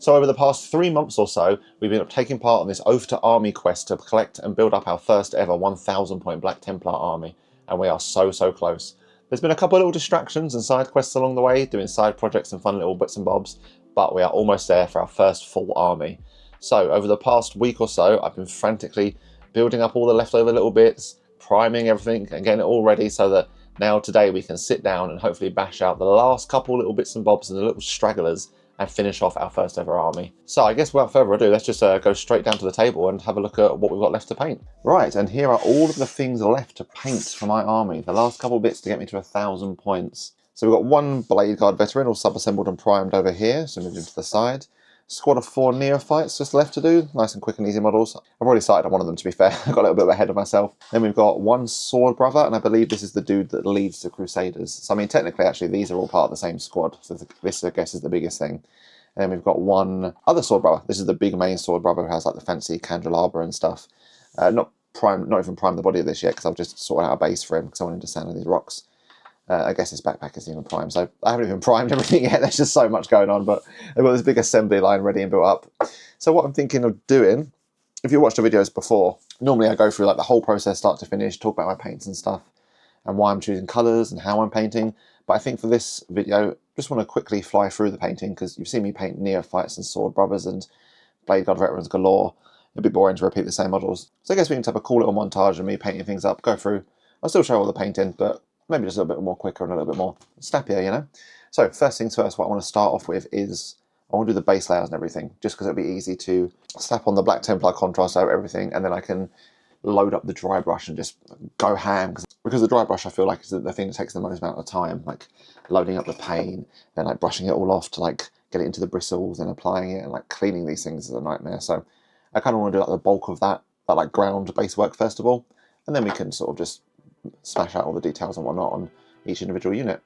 So over the past 3 months or so, we've been taking part on this Oath to Army quest to collect and build up our first ever 1,000 point Black Templar army, and we are so close. There's been a couple of little distractions and side quests along the way, doing side projects and fun little bits and bobs, but we are almost there for our first full army. So over the past week or so, I've been frantically building up all the leftover little bits, priming everything and getting it all ready so that now today we can sit down and hopefully bash out the last couple little bits and bobs and the little stragglers and finish off our first ever army. So I guess without further ado, let's just go straight down to the table and have a look at what we've got left to paint. Right, and here are all of the things left to paint for my army. The last couple bits to get me to 1,000 points. So we've got one Blade Guard veteran all sub-assembled and primed over here, so moving to the side. Squad of 4 neophytes just left to do, nice and quick and easy models. I've already started on one of them, to be fair. I got a little bit ahead of myself. Then we've got one sword brother, and I believe this is the dude that leads the Crusaders. So I mean, technically, actually, these are all part of the same squad. So this, I guess, is the biggest thing. And then we've got one other sword brother. This is the big main sword brother who has like the fancy candelabra and stuff. Not even primed the body of this yet, because I've just sorted out a base for him because I want him to stand on these rocks. I guess his backpack isn't even primed, so I haven't even primed everything yet. There's just so much going on, but I've got this big assembly line ready and built up. So what I'm thinking of doing, if you watched the videos before, normally I go through like the whole process start to finish, talk about my paints and stuff, and why I'm choosing colours and how I'm painting. But I think for this video, just want to quickly fly through the painting, because you've seen me paint neophytes and sword brothers and Blade Guard veterans galore. It'd be boring to repeat the same models. So I guess we can have a cool little montage of me painting things up, go through. I'll still show all the painting, but maybe just a little bit more quicker and a little bit more snappier, you know? So first things first, what I want to start off with is I want to do the base layers and everything, just because it'll be easy to slap on the Black Templar contrast over everything, and then I can load up the dry brush and just go ham. Because the dry brush I feel like is the thing that takes the most amount of time, like loading up the paint, then like brushing it all off to like get it into the bristles and applying it, and like cleaning these things is a nightmare. So I kind of want to do like the bulk of that like ground base work first of all, and then we can sort of just smash out all the details and whatnot on each individual unit.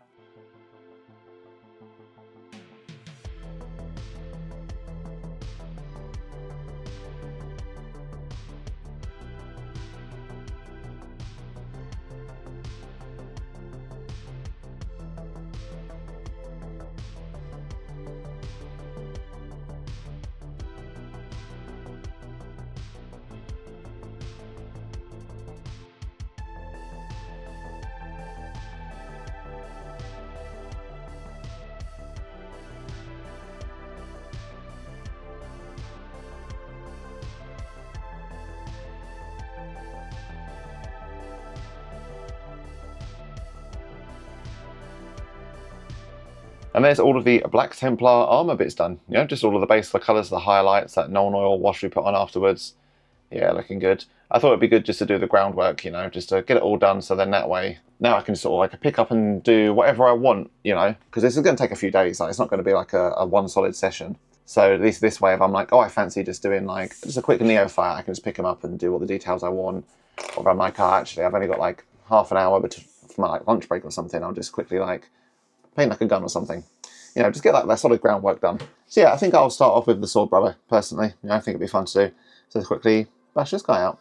And there's all of the Black Templar armour bits done. You know, just all of the base, the colours, the highlights, that Nuln Oil wash we put on afterwards. Yeah, looking good. I thought it'd be good just to do the groundwork, you know, just to get it all done, so then that way, now I can sort of like pick up and do whatever I want, you know, because this is going to take a few days. Like, it's not going to be like a one solid session. So at least this way, if I'm like, oh, I fancy just doing like just a quick neophyte, I can just pick them up and do all the details I want. Or if I'm like, oh, actually, I've only got like half an hour for my like lunch break or something, I'll just quickly like paint like a gun or something. You know, just get that solid groundwork done. So yeah, I think I'll start off with the sword brother, personally. You know, I think it'd be fun to do. So let's quickly bash this guy out.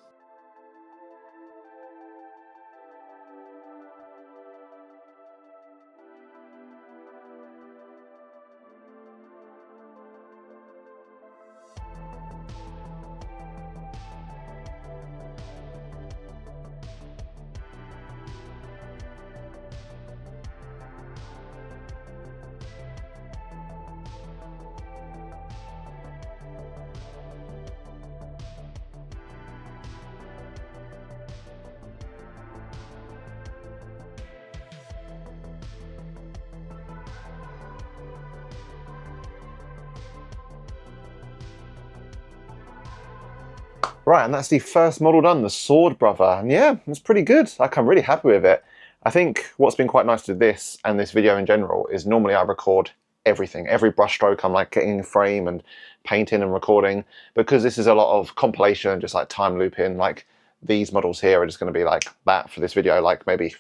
Right, and that's the first model done, the sword brother. And yeah, it's pretty good. Like, I'm really happy with it. I think what's been quite nice to this and this video in general is normally I record everything. Every brush stroke I'm like getting in frame and painting and recording, because this is a lot of compilation and just like time looping. Like, these models here are just going to be like that for this video, like maybe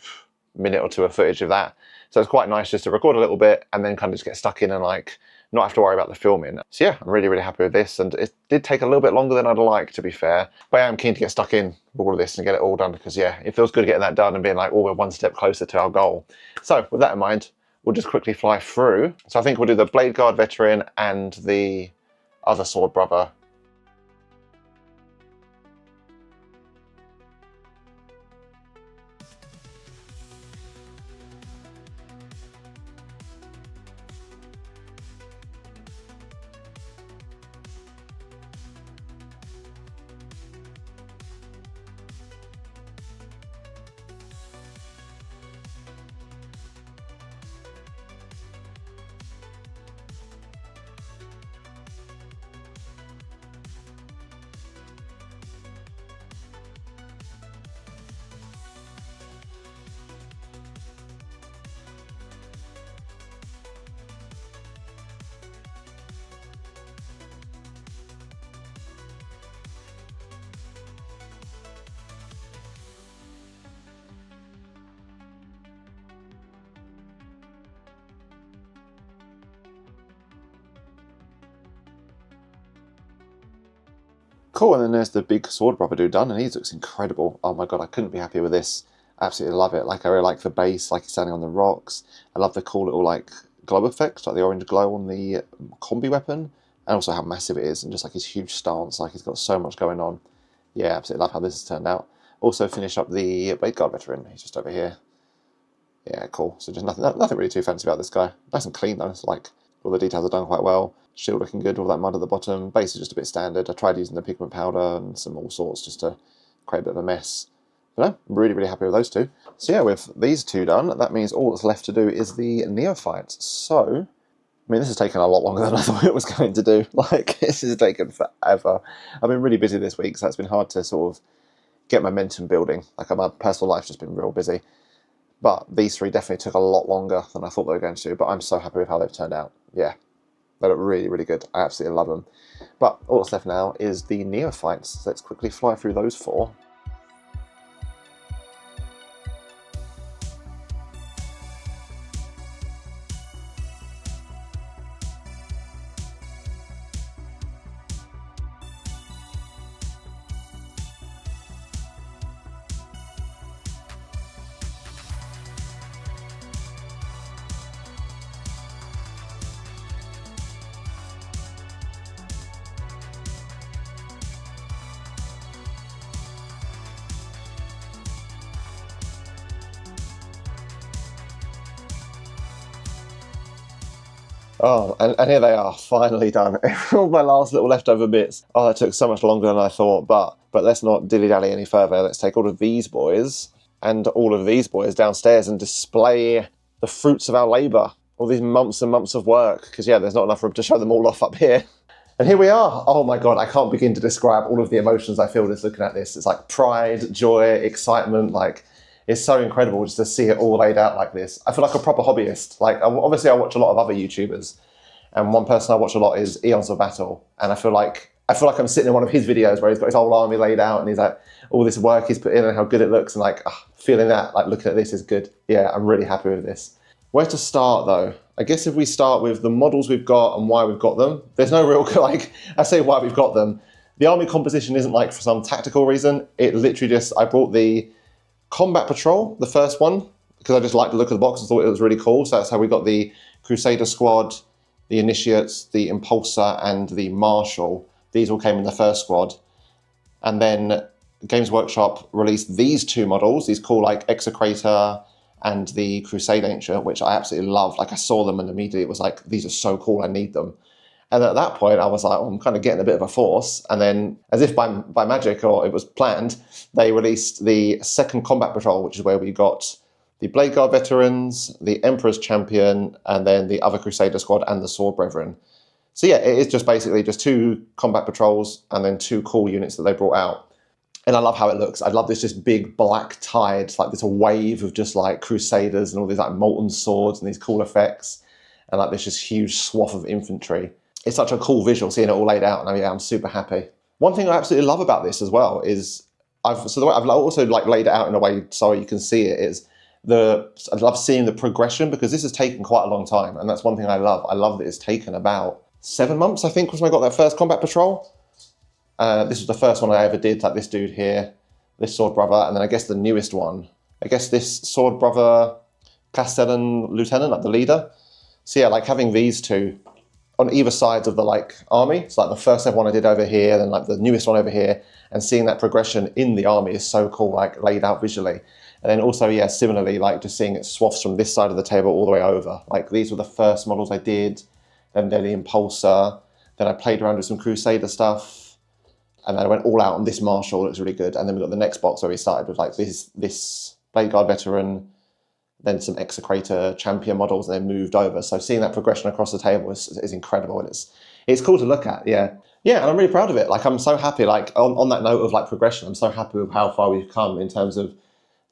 a minute or two of footage of that. So it's quite nice just to record a little bit and then kind of just get stuck in and like not have to worry about the filming. So yeah, I'm really happy with this, and it did take a little bit longer than I'd like, to be fair, but I am keen to get stuck in with all of this and get it all done, because yeah, it feels good getting that done and being like, oh, we're one step closer to our goal. So with that in mind, we'll just quickly fly through. So I think we'll do the Blade Guard veteran and the other sword brother. Cool, and then there's the big sword brother dude done, and he looks incredible. Oh my god, I couldn't be happier with this. Absolutely love it. Like, I really like the base, like he's standing on the rocks. I love the cool little like glow effect, like the orange glow on the combi weapon, and also how massive it is, and just like his huge stance, like he's got so much going on. Yeah, absolutely love how this has turned out. Also finish up the Blade Guard veteran, he's just over here. Yeah, cool. So just nothing really too fancy about this guy. Nice and clean though, it's like all the details are done quite well. Shield looking good, all that mud at the bottom. Base is just a bit standard. I tried using the pigment powder and some all sorts just to create a bit of a mess. But no, I'm really, really happy with those two. So yeah, with these two done, that means all that's left to do is the neophytes. So, I mean, this has taken a lot longer than I thought it was going to do. Like, this has taken forever. I've been really busy this week, so it's been hard to sort of get momentum building. Like, my personal life's just been real busy. But these three definitely took a lot longer than I thought they were going to, but I'm so happy with how they've turned out. Yeah. They look really, really good. I absolutely love them. But all that's left now is the neophytes. So let's quickly fly through those four. Oh, and here they are, finally done. All my last little leftover bits. Oh, that took so much longer than I thought, but let's not dilly-dally any further. Let's take all of these boys and all of these boys downstairs and display the fruits of our labour. All these months and months of work, because yeah, there's not enough room to show them all off up here. And here we are. Oh my god, I can't begin to describe all of the emotions I feel just looking at this. It's like pride, joy, excitement, like... It's so incredible just to see it all laid out like this. I feel like a proper hobbyist. Like, obviously I watch a lot of other YouTubers, and one person I watch a lot is Eons of Battle, and I feel like I'm sitting in one of his videos where he's got his whole army laid out, and he's like, all this work he's put in and how good it looks, and like, feeling that, like, looking at this is good. Yeah, I'm really happy with this. Where to start though? I guess if we start with the models we've got and why we've got them, there's no real, like, I say why we've got them. The army composition isn't like for some tactical reason. It literally just, I brought the Combat Patrol, the first one, because I just liked the look of the box and thought it was really cool. So that's how we got the Crusader Squad, the Initiates, the Impulsor, and the Marshal. These all came in the first squad. And then Games Workshop released these two models, these cool like Execrator and the Crusade Ancient, which I absolutely loved. Like, I saw them and immediately it was like, these are so cool, I need them. And at that point, I was like, oh, I'm kind of getting a bit of a force. And then, as if by magic, or it was planned, they released the second Combat Patrol, which is where we got the Blade Guard veterans, the Emperor's Champion, and then the other Crusader Squad and the Sword Brethren. So yeah, it is just basically just two Combat Patrols and then two cool units that they brought out. And I love how it looks. I love this just big black tide, like this wave of just like Crusaders and all these like molten swords and these cool effects. And like this just huge swath of infantry. It's such a cool visual seeing it all laid out, and I'm super happy. One thing I absolutely love about this as well is the way I've also like laid it out in a way so you can see it is I love seeing the progression, because this has taken quite a long time, and that's one thing I love. I love that it's taken about 7 months, I think, was when I got that first Combat Patrol. This was the first one I ever did, like this dude here, this Sword Brother, and then I guess the newest one, I guess this Sword Brother Castellan Lieutenant, like the leader. So yeah, like having these two, on either sides of the like army. It's like the first ever one I did over here, then like the newest one over here, and seeing that progression in the army is so cool, like laid out visually. And then also, yeah, similarly, like just seeing it swaths from this side of the table all the way over. Like these were the first models I did, then the Impulsor, then I played around with some Crusader stuff, and then I went all out on this Marshal. It was really good. And then we got the next box where we started with like this Blade Guard Veteran, then some Execrator Champion models, and then moved over. So seeing that progression across the table is incredible, and it's cool to look at. Yeah, and I'm really proud of it. Like I'm so happy. Like on that note of like progression, I'm so happy with how far we've come in terms of,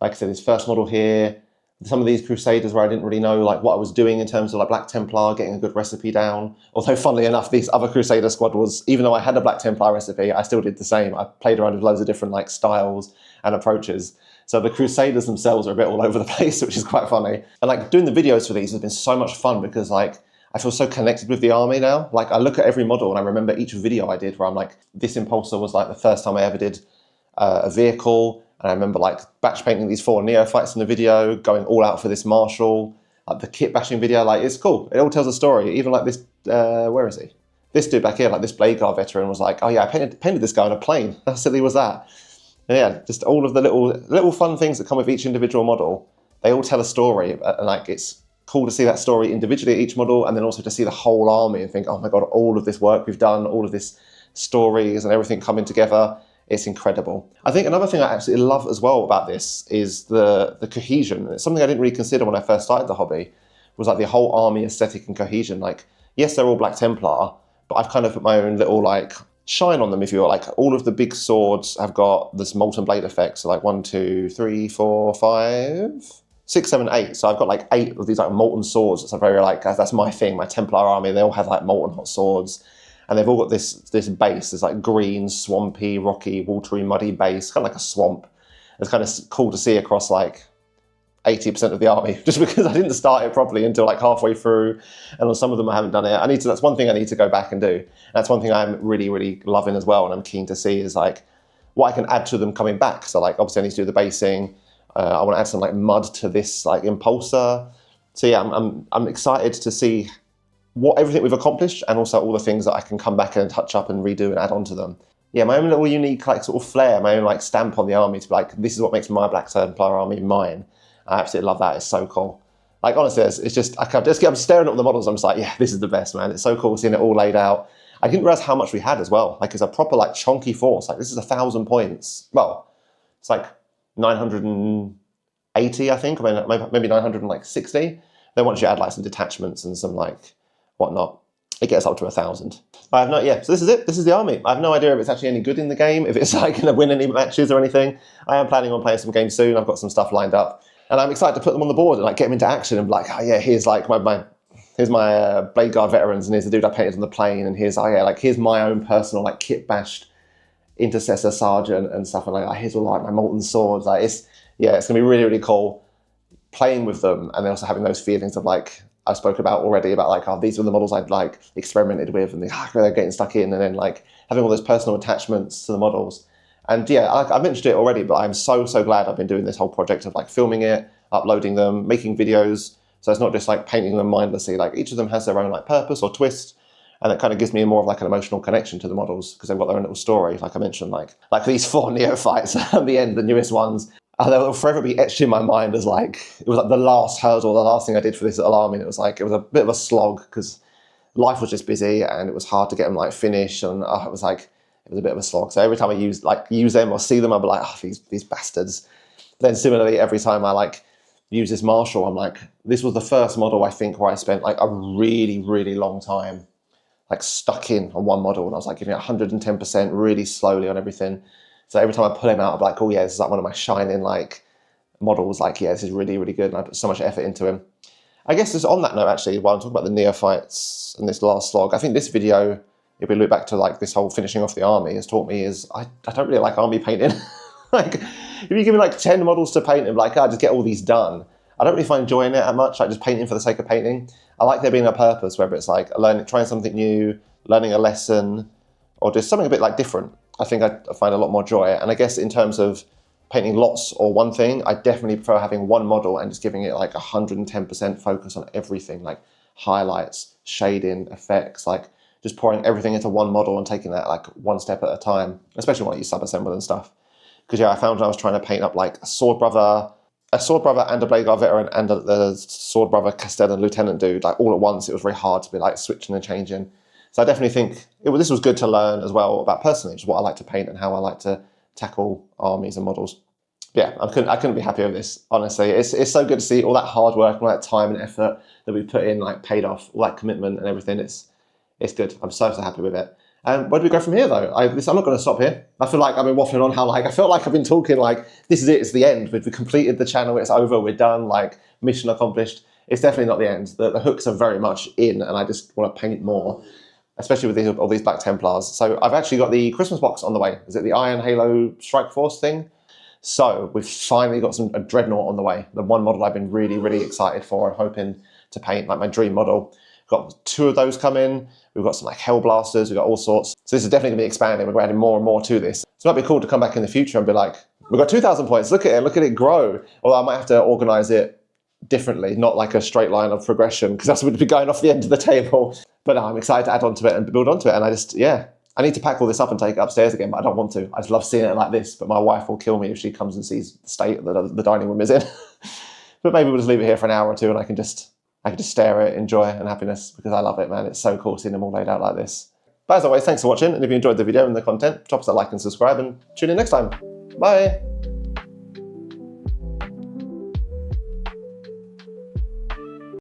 like I said, this first model here. Some of these Crusaders where I didn't really know like what I was doing in terms of like Black Templar, getting a good recipe down. Although funnily enough, this other Crusader squad was, even though I had a Black Templar recipe, I still did the same. I played around with loads of different like styles and approaches. So the Crusaders themselves are a bit all over the place, which is quite funny. And like doing the videos for these has been so much fun because like I feel so connected with the army now. Like I look at every model and I remember each video I did where I'm like, this Impulsor was like the first time I ever did a vehicle. And I remember like batch painting these 4 neophytes in the video, going all out for this Marshal, like the kit bashing video. Like it's cool. It all tells a story. Even like this, where is he? This dude back here, like this Blade Guard veteran was like, oh yeah, I painted this guy on a plane. How silly was that? And yeah, just all of the little fun things that come with each individual model. They all tell a story, and like it's cool to see that story individually, each model, and then also to see the whole army and think, oh my god, all of this work we've done, all of this stories and everything coming together. It's incredible. I think another thing I absolutely love as well about this is the cohesion. It's something I didn't really consider when I first started the hobby, was like the whole army aesthetic and cohesion. Like, yes, they're all Black Templar, but I've kind of put my own little like shine on them, if you will. Like all of the big swords have got this molten blade effect. So like 1, 2, 3, 4, 5, 6, 7, 8. So I've got like 8 of these like molten swords. That's very like, that's my thing, my Templar army. They all have like molten hot swords. And they've all got this base, this like green, swampy, rocky, watery, muddy base, kind of like a swamp. It's kind of cool to see across like 80% of the army, just because I didn't start it properly until like halfway through, and on some of them I haven't done it. That's one thing I need to go back and do. And that's one thing I'm really, really loving as well, and I'm keen to see is like what I can add to them coming back. So like obviously I need to do the basing. I want to add some like mud to this like Impulsor. So yeah, I'm excited to see everything we've accomplished, and also all the things that I can come back and touch up and redo and add on to them. Yeah, my own little unique like sort of flair, my own like stamp on the army to be like, this is what makes my Black Templar army mine. I absolutely love that. It's so cool. Like honestly, it's just I'm staring at all the models. I'm just like, yeah, this is the best, man. It's so cool seeing it all laid out. I didn't realize how much we had as well. Like it's a proper like chunky force. Like this is 1,000 points. Well, it's like 980, I think. I mean, maybe 960. Then once you add like some detachments and some like whatnot, it gets up to 1,000. I have no, yeah, so this is it. This is the army. I have no idea if it's actually any good in the game, if it's like going to win any matches or anything. I am planning on playing some games soon. I've got some stuff lined up, and I'm excited to put them on the board and like get them into action and be like, oh yeah, here's like here's my Blade Guard veterans, and here's the dude I painted on the plane, and here's here's my own personal like kit bashed intercessor sergeant and stuff, and like here's all like my molten swords. Like it's gonna be really, really cool playing with them, and then also having those feelings of like I spoke about already, about like, oh, these were the models I'd like experimented with, and they're getting stuck in, and then like having all those personal attachments to the models. And yeah, I mentioned it already, but I'm so glad I've been doing this whole project of like filming it, uploading them, making videos. So it's not just like painting them mindlessly. Like each of them has their own like purpose or twist, and it kind of gives me more of like an emotional connection to the models because they've got their own little story. Like I mentioned, like these 4 neophytes at the end, the newest ones. They'll forever be etched in my mind as like, it was like the last hurdle, the last thing I did for this little army. And it was a bit of a slog because life was just busy and it was hard to get them like finished. And it was a bit of a slog. So every time I use them or see them, I'll be like, oh, these bastards. Then similarly, every time I like use this Marshal, I'm like, this was the first model I think where I spent like a really, really long time like stuck in on one model. And I was like giving it 110% really slowly on everything. So every time I pull him out, I'm like, oh yeah, this is like one of my shining like models. Like, yeah, this is really, really good. And I put so much effort into him. I guess just on that note, actually, while I'm talking about the neophytes and this last slog, I think this video, if we look back to like this whole finishing off the army, has taught me is I don't really like army painting. Like, if you give me like 10 models to paint and like, just get all these done, I don't really find joy in it that much, like just painting for the sake of painting. I like there being a purpose, whether it's like trying something new, learning a lesson, or just something a bit like different. I think I find a lot more joy. And I guess in terms of painting lots or one thing, I definitely prefer having one model and just giving it like 110% focus on everything, like highlights, shading, effects, like just pouring everything into one model and taking that like one step at a time, especially when I use sub-assemble and stuff. Because yeah, I found when I was trying to paint up like a Sword Brother and a Blade Guard veteran and the Sword Brother Castellan Lieutenant dude, like all at once, it was very hard to be like switching and changing. So I definitely think this was good to learn as well about personally, just what I like to paint and how I like to tackle armies and models. Yeah, I couldn't be happier with this, honestly. It's so good to see all that hard work, all that time and effort that we put in, like paid off, all that commitment and everything. It's good. I'm so happy with it. Where do we go from here, though? I'm not going to stop here. I feel like I've been waffling on how, like, I felt like I've been talking like, this is it, it's the end. We've completed the channel, it's over, we're done, like, mission accomplished. It's definitely not the end. The hooks are very much in, and I just want to paint more, especially with all these Black Templars. So I've actually got the Christmas box on the way. Is it the Iron Halo Strike Force thing? So we've finally got a Dreadnought on the way. The one model I've been really, really excited for and hoping to paint, like my dream model. Got 2 of those coming. We've got some like Hellblasters, we've got all sorts. So this is definitely going to be expanding. We're adding more and more to this. So it might be cool to come back in the future and be like, we've got 2,000 points, look at it grow. Although I might have to organize it differently, not like a straight line of progression, because that's would be going off the end of the table. But no, I'm excited to add onto it and build onto it. And I need to pack all this up and take it upstairs again, but I don't want to. I just love seeing it like this, but my wife will kill me if she comes and sees the state that the dining room is in. But maybe we'll just leave it here for an hour or two and I can just stare at it, enjoy it and happiness, because I love it, man. It's so cool seeing them all laid out like this. But as always, thanks for watching. And if you enjoyed the video and the content, drop us a like and subscribe and tune in next time. Bye.